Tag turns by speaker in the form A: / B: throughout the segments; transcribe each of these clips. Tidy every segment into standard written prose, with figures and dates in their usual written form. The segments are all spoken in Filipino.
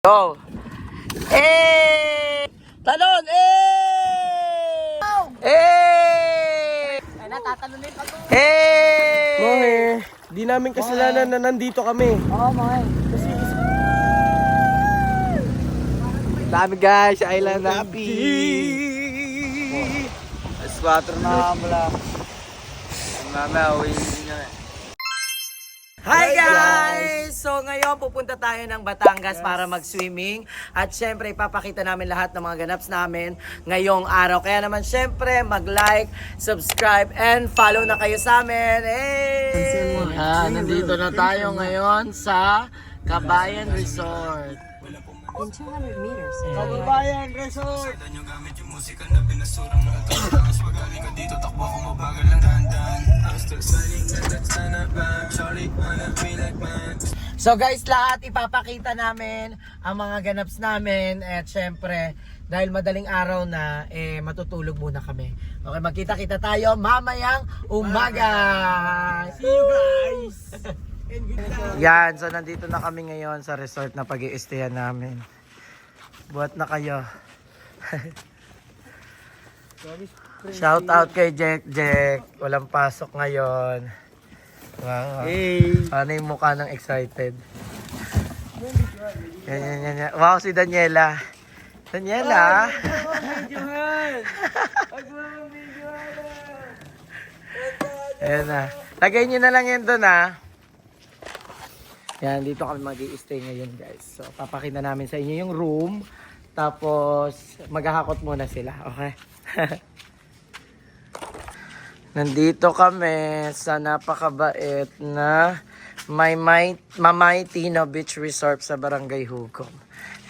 A: Go! Eh! Talon! Eh! Eh!
B: Ay, natatalunin pa to.
A: Eh!
C: Mohe, di namin kasalanan na nandito kami.
B: Oo, mga kasi
A: Dami guys, Island Happy! Alas 4 na mula. Mama, uwi na. Hi guys! So ngayon pupunta tayo ng Batangas para mag-swimming. At syempre ipapakita namin lahat ng mga ganaps namin ngayong araw. Kaya naman syempre mag-like, subscribe, and follow na kayo sa amin. Hey! Nandito na tayo ngayon sa Kabayan Resort.
B: in 200 meters.
C: Kababayan Resort!
A: So guys, lahat ipapakita namin ang mga ganaps namin. At syempre, dahil madaling araw na, matutulog muna kami. Okay, magkita-kita tayo mamayang umaga. See you guys! Yan, so nandito na kami ngayon sa resort na pag-i-stayan namin. Buhat na kayo. Shout out kay Jack. Walang pasok ngayon. Wow.
C: Hey!
A: Ano yung mukha ng excited? Yan. Wow, si Daniela. Daniela! Ayan na. Lagay nyo na lang yun doon ha. Yan, dito kami mag-i-stay ngayon guys. So, papakita namin sa inyo yung room. Tapos, maghahakot muna sila. Okay? Nandito kami sa napakabait na Mamay Tino Beach Resort sa Barangay Hugong.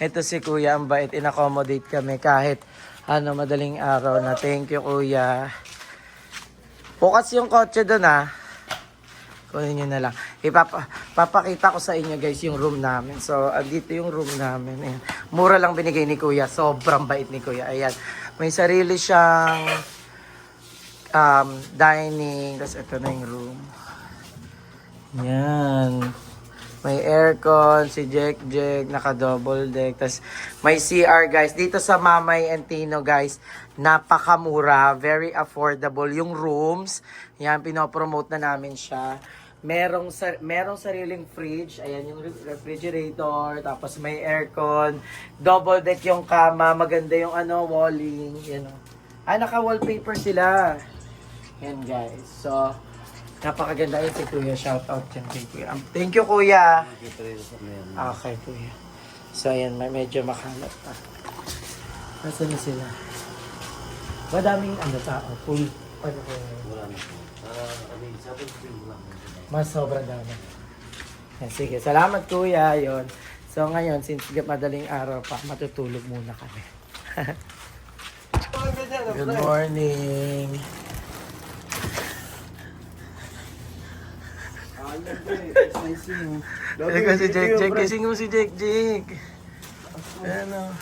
A: Ito si Kuya, ang bait. In-accommodate kami kahit madaling araw na. Thank you Kuya. Bukas yung kotse doon ha. Kunin nyo na lang. Papakita ko sa inyo guys yung room namin. So, dito yung room namin. Ayan. Mura lang binigay ni Kuya. Sobrang bait ni Kuya. Ayan. May sarili siyang dining. Tapos ito na yung room. Yan. May aircon. Si Jack. Naka-double deck. Tapos may CR guys. Dito sa Mamay and Tino guys. Napakamura. Very affordable. Yung rooms. Yan. Pinopromote na namin siya. Merong sariling fridge. Ayan yung refrigerator. Tapos may aircon. Double deck yung kama. Maganda yung walling. Yan o. Naka-wallpaper sila. Yan guys. So, napakaganda yun si Kuya. Shout out dyan kay Kuya. Thank you Kuya. Okay Kuya. So ayan, medyo makalat pa. Nasaan na sila? Madaming tao. Full.
C: Wala na.
A: Mas sobrang dami. Yan, sige, salamat Kuya. Yun. So ngayon, since madaling araw pa, matutulog muna kami. Good morning. Ano si Jack? Kising mo si Jack. Ano?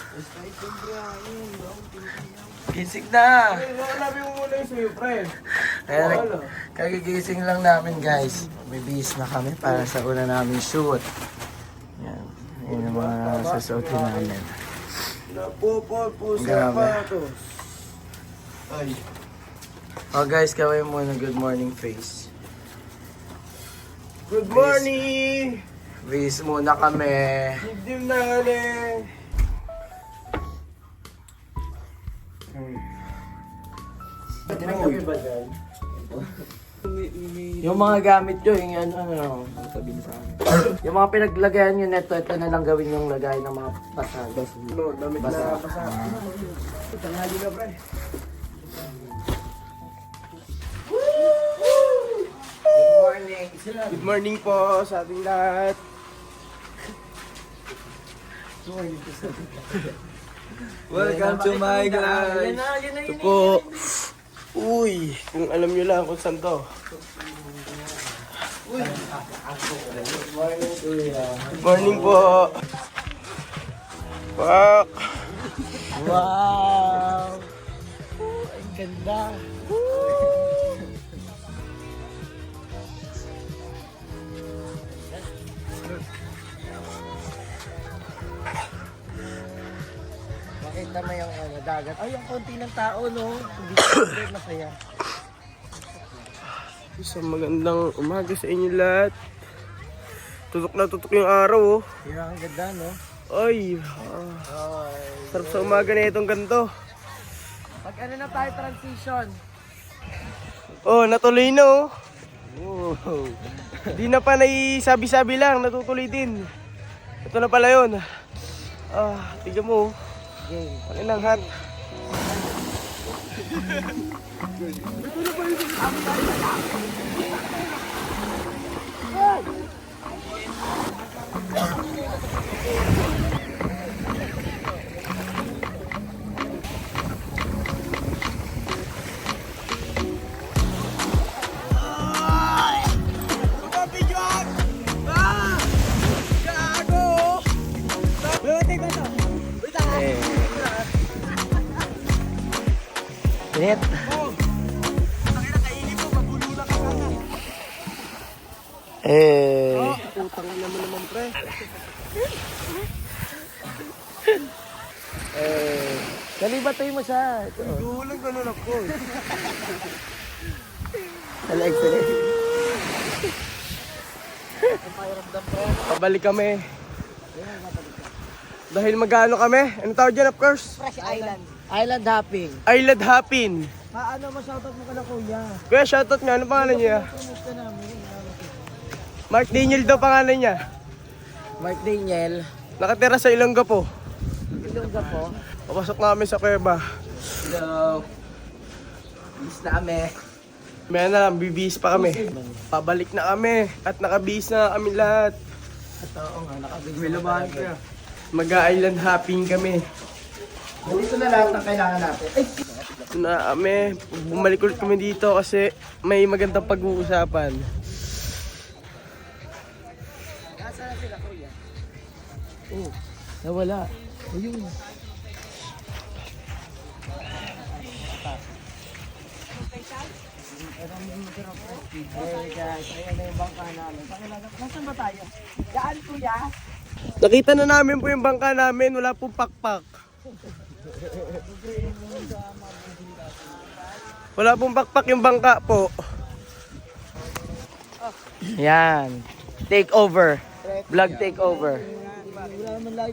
A: Kising na.
C: Hanapin mo muna yung sa'yo, friend.
A: Ayan, kagigising lang namin guys. Bibihis na kami para sa una namin shoot. Yan. Yan yung mga sasuotin namin.
C: Napupol po
A: Grabe.
C: sapatos. Ay.
A: Oh guys, gawin muna good morning face.
C: Good morning!
A: Bihis muna kami.
C: Hindi na hali.
A: Yung mga gamit nyo, yung sabihin sa amin. Yung mga pinaglagayan nyo neto, ito na lang gawin yung lagay ng mga basa.
C: No, damit na basa. Tanghali na, pre.
A: Good morning.
C: Good morning po sa ating lahat. Welcome to my guys.
A: Yan na
C: Ito po. Uy, kung alam nyo lang kung saan to.
A: Good morning, Kuya.
C: Good morning po. Pak.
A: Wow! Ang ganda. Kita mo yung dagat. Ay, ang konti ng tao, no? Hindi ko masaya.
C: Isang magandang umaga sa inyo lahat. Tutok na tutok yung araw, oh.
A: Yeah, ang ganda, no?
C: Ay, sarap sa umaga na itong ganito.
A: Pag ano na tayo, transition.
C: Oh, natuloy na, oh.
A: Wow.
C: Di na pa naisabi-sabi lang, natutuloy din. Ito na pala yun. Tignan mo, oh.
A: Game.
C: Ang inang hat.
A: Init.
C: Utang na naman, pre.
A: Kalibatay mo siya. Ito.
C: Gulang ganun ako.
A: Alex, Alex.
C: Pabalik kami. Dahil magano kami? Ano tawag dyan, of course?
B: Fresh Island.
A: Island hopping.
C: Island hopping.
A: Ano mo, shoutout mo ka na, kuya.
C: Kuya, shoutout nga. Ano pangalan niya?
A: Kumusta namin?
C: Mark Daniel daw pangalan niya.
A: Mark Daniel.
C: Nakatira sa Ilongga po.
A: Ilongga po.
C: Papasok na kami sa kuweba.
A: Hello. Bis na kami.
C: Maya na lang, bibihis pa kami. Pabalik na kami. At nakabihis na kami lahat.
A: Ito, nga, nakabigay labahan ko yan.
C: Mag-island hopping kami.
A: Dito na lahat ng kailangan natin. Ay!
C: Ito na kami. Bumalik ulit kami dito kasi may magandang pag-uusapan.
A: Nasaan na sila, kuya? Oh, nawala. Ayun. Hey guys, ayan na yung bangka namin. Nasaan ba tayo? Daan, kuya?
C: Nakita na namin po yung bangka namin. Wala pong pakpak. Wala pong pakpak yung bangka po.
A: Yan. Take over. Vlog take over.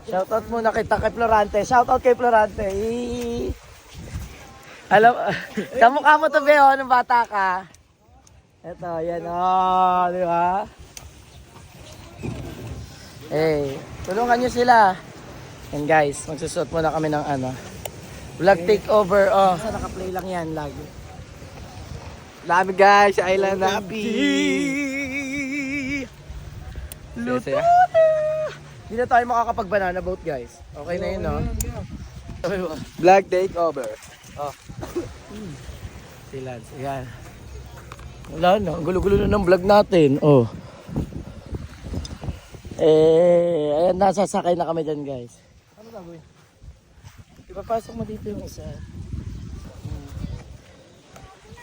A: Shoutout muna kita kay Florante. Shoutout kay Florante. Alam, kamukha mo to, Beo, nung bata ka. Ito, yan. Oh, di ba? Hey, tulungan nyo sila. And guys, magsusuot muna kami ng vlog takeover. Oh, sa naka-play lang yan lagi. Dami guys, Island Happy. Luto. Hindi na tayo makakapag-banana boat, guys. Okay na yun, no?
C: Vlog takeover.
A: Oh. Si Lance, ayan. Wala na, ang gulo-gulo na ng vlog natin. Oh. Ayan, nasasakay na kami dyan, guys. Ano gagawin? Ipapasok mo dito yung isa.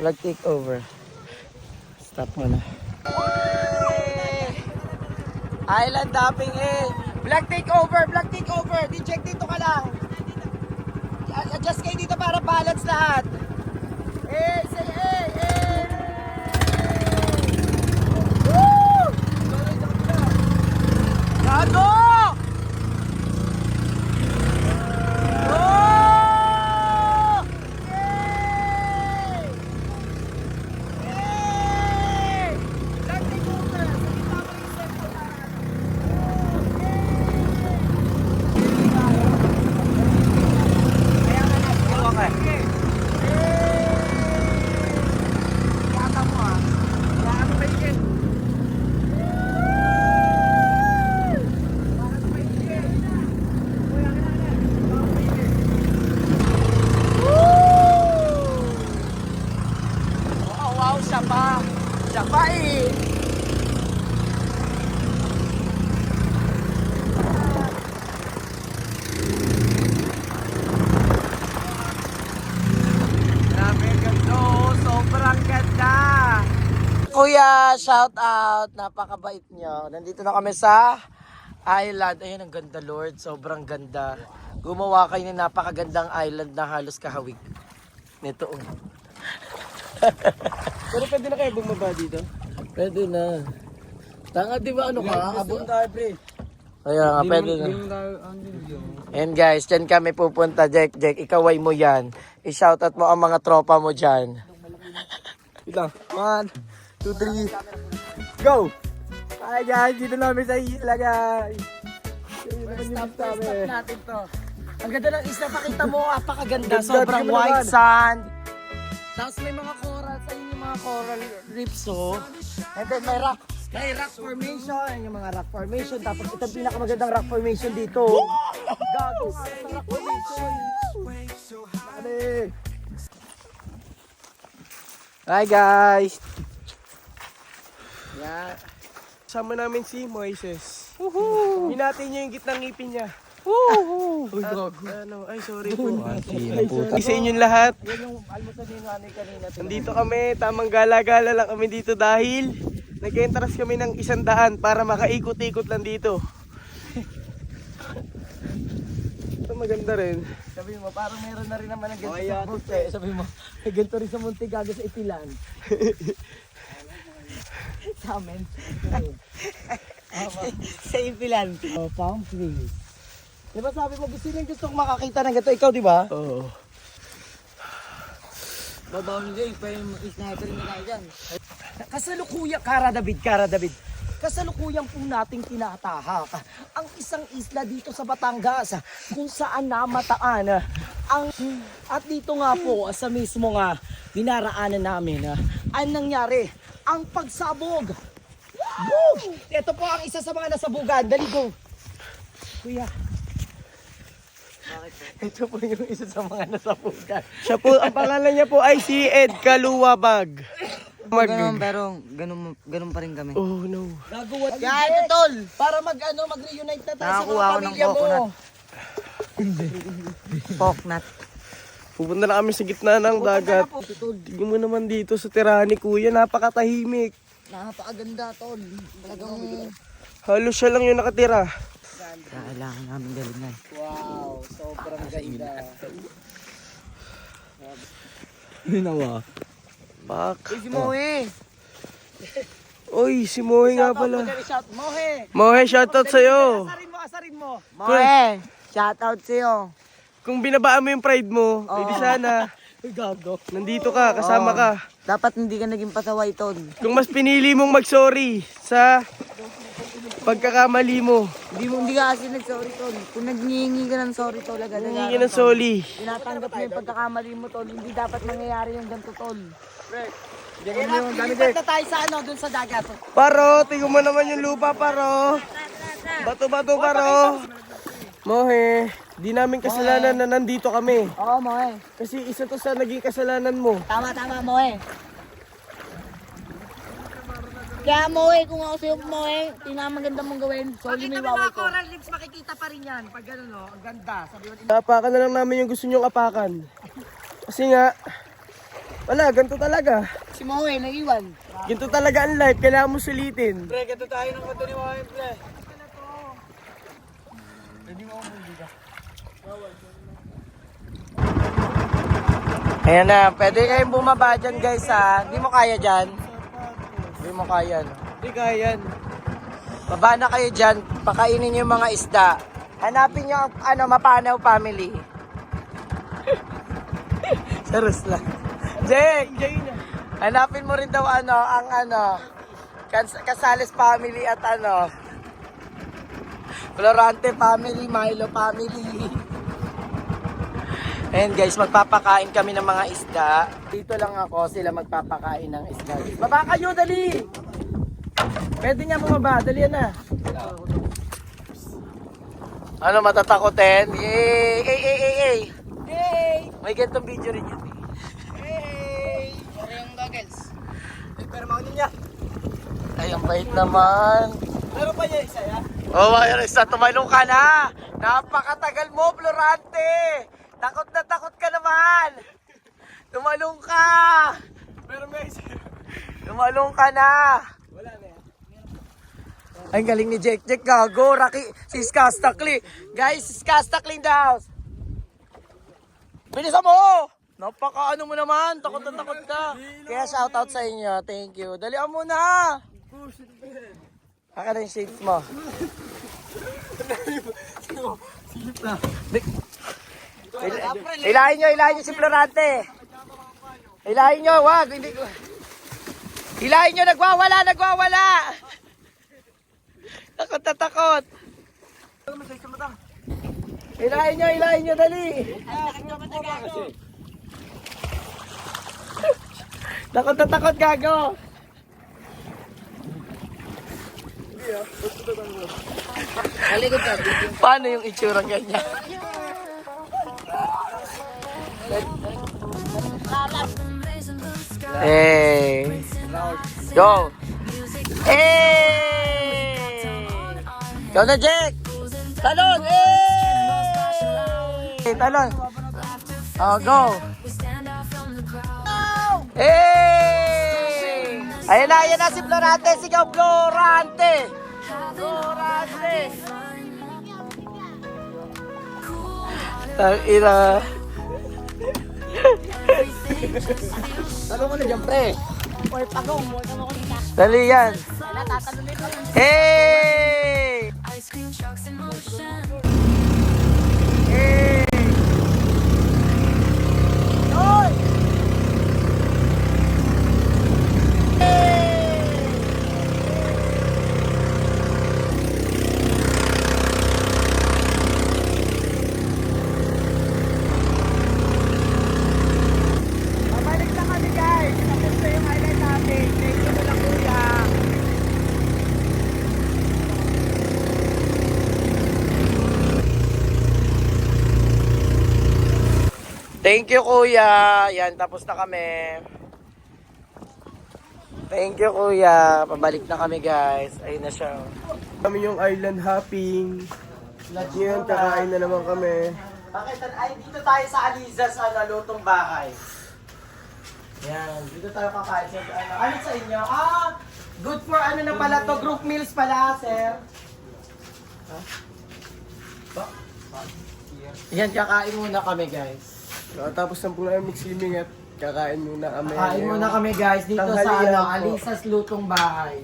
A: Vlog take over. Stop mo na. Island hopping in. Vlog take over, vlog take over. Di-check dito ka lang. Adjust kayo dito para balance lahat. Say Woo! Gago! Oh! Yay! Yay! Vlog take over. Salita mo yung set ko na. Siya pa eh. Grabe ganda. Sobrang ganda. Kuya, shout out. Napakabait nyo. Nandito na kami sa island. Ayun, ang ganda, Lord. Sobrang ganda. gumawa kayo ng napakagandang island na halos kahawig. Nito oh.
C: Pero pwede na kayo bumaba dito?
A: Pwede na. Tanga di ba ano ka? Abot
C: tayo, pre.
A: Kaya nga, pwede na. And guys, dyan kami pupunta, Jack. Ikaw ay mo yan. I-shoutout mo ang mga tropa mo dyan.
C: Ito. 1, 2, 3. Go! Hi guys, dito namin sa isla guys.
A: Stop natin to. Ang ganda ng isla, pakita mo, apakaganda.
C: Ganda,
A: Sobrang
C: tingnan mo
A: white
C: naman.
A: sand. Tapos may mga coral, sa inyo yung mga coral reefs, oh. And then may rock formation. Yan yung mga rock formation. Tapos ito ang pinakamagandang rock formation dito. Gago, sa rock formation.
C: Hi guys!
A: Yan.
C: Sama namin si Moises. Hinati niya yung gitnang ngipin niya.
A: Uy, gago.
C: Ano, ay sorry po.
A: Ay,
C: Sorry sa inyong lahat.
A: Yan yung almusal ni Nanay kanina.
C: Nandito kami, tamang gala-gala lang kami dito dahil nag-entras kami ng 100 para makaikot-ikot lang dito. Ito maganda rin.
A: Sabi mo, parang meron na rin naman ng ganito sa Monte. Sabi mo, may ganito rin sa Monte Gago sa Itilan. Sa amin. Sa Itilan. Oh, palm trees. Di ba sabi mo, gusto kong makakita ng ganito. Ikaw, di ba?
C: Oo.
B: Babaw nyo guys, pa yung sniper na tayo dyan.
A: Kasalukuyan, Kara David. Kasalukuyan po nating tinatahak ang isang isla dito sa Batangas kung saan namataan at dito nga po sa mismo nga dinaraanan namin ang nangyari ang pagsabog. Woo! Ito po ang isa sa mga nasabugan. Dali go. Kuya. Ito po yung isa sa mga nasabugan.
C: Siya po, ang pangalan niya po ay si Ed Kaluwabag.
B: Ganun, pero ganun pa rin kami.
C: Oh no.
A: Gagawa
B: Kaya ito tol!
A: para mag-reunite na tayo sa
B: Nakakuha
A: mga
B: ako ng
A: pamilya mo.
B: coconut. Poknat.
C: Pupunta na kami sa gitna ng dagat. Tignan mo naman dito sa tirahan ni Kuya, napakatahimik.
B: Napakaganda tol. Talagang
C: Halos siya lang yung nakatira.
B: kailangan namin galingan.
A: Wow, sobrang ganda.
C: Bak.
B: Si Moe!
C: Oy, si Mohe nga pala.
A: Shout Mohe.
C: Mohe, shoutout sa'yo.
A: Asarin mo.
B: Moe! Shoutout sa'yo.
C: Kung binabaan mo yung pride mo, hindi sana.
A: Gago.
C: Nandito ka, kasama ka.
B: Dapat hindi ka naging pasaway tol.
C: Kung mas pinili mong mag-sorry sa pagkakamali mo,
B: Hindi ka kasi nag-sorry tol. Kung nagnihingi ka ng sorry tol, agad
C: hindi ka ng sorry.
B: tinatanggap mo yung pagkakamali mo tol. Hindi dapat mangyayari yung ganito tol.
A: Lipat na tayo sa dun sa dagat.
C: Paro, tingnan mo naman yung lupa, paro. Bato-bato, paro. Mohe, di namin kasalanan na nandito kami.
B: Oo Moe.
C: Kasi isa to sa naging kasalanan mo.
B: Tama Moe. Kaya Moe, kung ako sa'yo Moe, maganda mong gawin. Sorry may waway ko.
A: Coral reefs, makikita pa rin yan. Pag gano'n, no? Ang ganda. Sabi mo,
C: Apakan na lang namin yung gusto nyong apakan. Kasi nga, wala, ganito talaga.
B: Si Moe, naiwan.
C: Ganito talaga ang life, kailangan mo sulitin.
A: pre, ganito tayo ng kanto ni Mohe, pre. Ayan na, pwede kayong bumaba dyan guys ha. Hindi mo kaya dyan. Hindi mo kaya no.
C: Hindi kaya yan.
A: Baba na kayo dyan, pakainin niyo yung mga isda. Hanapin niyo ang Mapanaw family. Serious lang. Jake! Hanapin mo rin daw ang Casales family at Florante family, Milo family. Ayan guys, magpapakain kami ng mga isda. Dito lang ako, sila magpapakain ng isda. Baba kayo, dali! Pwede niya bumaba, dali yan na. Ano matatakotin? Yay! May ganitong video rin yun.
B: Sorry yung goggles.
A: Pero mga niya. Ay, ang bait naman.
C: Meron pa niya isa ya?
A: Oh, mayroon isa. Tumalong ka na. Napakatagal mo, Florante. Takot na takot ka naman. Tumalong ka.
C: Meron ba isa?
A: Tumalong ka na.
C: Wala na yan.
A: Ay, galing ni Jack. Gago. Rocky. Si Skastakli. Guys, si Skastakli in the house. Bilisan mo! Napaka-ano mo naman, takot na takot ka. Kaya shoutout sa inyo, thank you. Dalian mo na! Haka na yung shades mo. Ilahin nyo si Florante. Ilahin nyo, wag. Hindi ko. Ilahin nyo, nagwawala. Takot na takot. Ilahin nyo, dali. Takot na takot, gago.
B: Kalikod ka.
A: Paano yung itsura ganyan? Hey! Go! Hey! Go na, Jack! Talon! Hey! Talon! Oh, go! Hey! Ayan na si Florante! Sigaw, Florante! Florante! Tangina!
C: Ano mo na dyan, pre?
B: Or pagong mo naman ko nila.
A: Dali yan!
B: Wala, tatalunin ko.
A: Hey! Hey! Hoy! Pabalik na kami, guys. Tapos na yung highlight natin. Thank you na lang, kuya. Thank you, kuya. Yan, tapos na kami. Thank you, kuya. Pabalik na kami, guys. Ayun na siya.
C: Kami yung island hopping. Ngayon, kakain na naman kami.
A: Bakit? Ay, dito tayo sa Aliza sa lutong bahay. Yan, dito tayo kakain sa ano sa inyo? Good for ano na pala to, group meals pala, sir. Yan, kakain muna kami, guys.
C: Tapos na po na yung swimming at kakain muna kami.
A: Kakain muna kami, guys, dito sa
C: Tanghalian po.
A: Aliza's lutong bahay.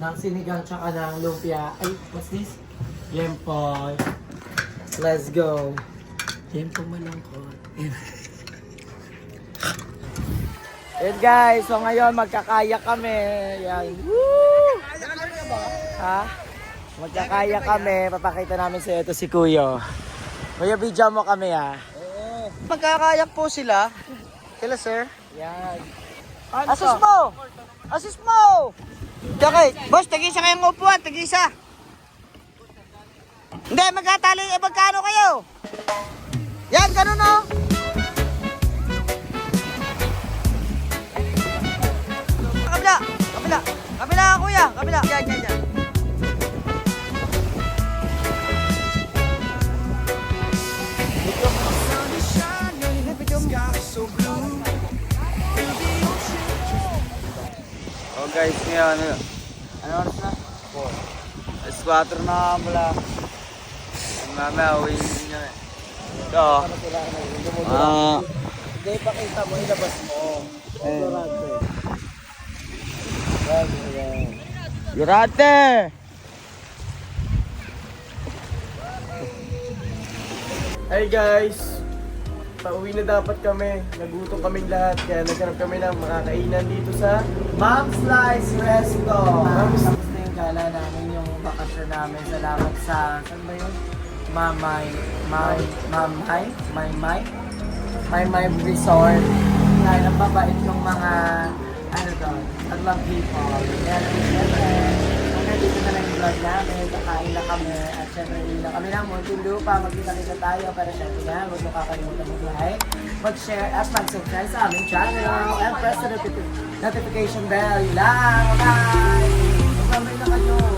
A: Ng sinigang tsaka ng lumpia. Ay, what's this? Yempo. Let's go. Yempo malangkot. Yan guys, so ngayon magkakaya kami. Yan. Woo! Ha? Magkakaya kami. Papakita namin sa ito si Kuya. Kuya, video mo kami ha. Magkakayak po sila. Sila sir. Yan. Assist mo! Assist mo! Okay, boss, tag-isa kayong upuan, tag-isa. Hindi, magkatali, magkano kayo? Yan, ganun o. Kabila, kuya, kabila. Yan.
D: Oh guys, ngayon, ano oras na? 4. 4 na mula. Mamaya, uwi nyo eh. Ito.
A: Hindi, pakita mo, ilabas mo.
D: Yurate!
C: Hey guys! Pauwi na dapat kami. Nagutom kaming lahat. Kaya naghanap kami ng makakainan dito sa
A: Ma'am Slice Resto. Tapos na yung gala namin, yung bakasyon namin. Salamat sa, saan ba yun? Mamay Resort. Dahil ang babait ng mga, ano doon, love people. Kaya siyempre, hanggang dito na lang yung vlog namin. Kakain na kami. At siyempre, hindi na kami ng munting lupa. Magkita-kita tayo. Pero siyempre nga, huwag mo kakalimutan mag-like, mag-share, at mag-subscribe sa aming channel. And press the notification bell. Yun lang. Bye! Magpamay na kayo.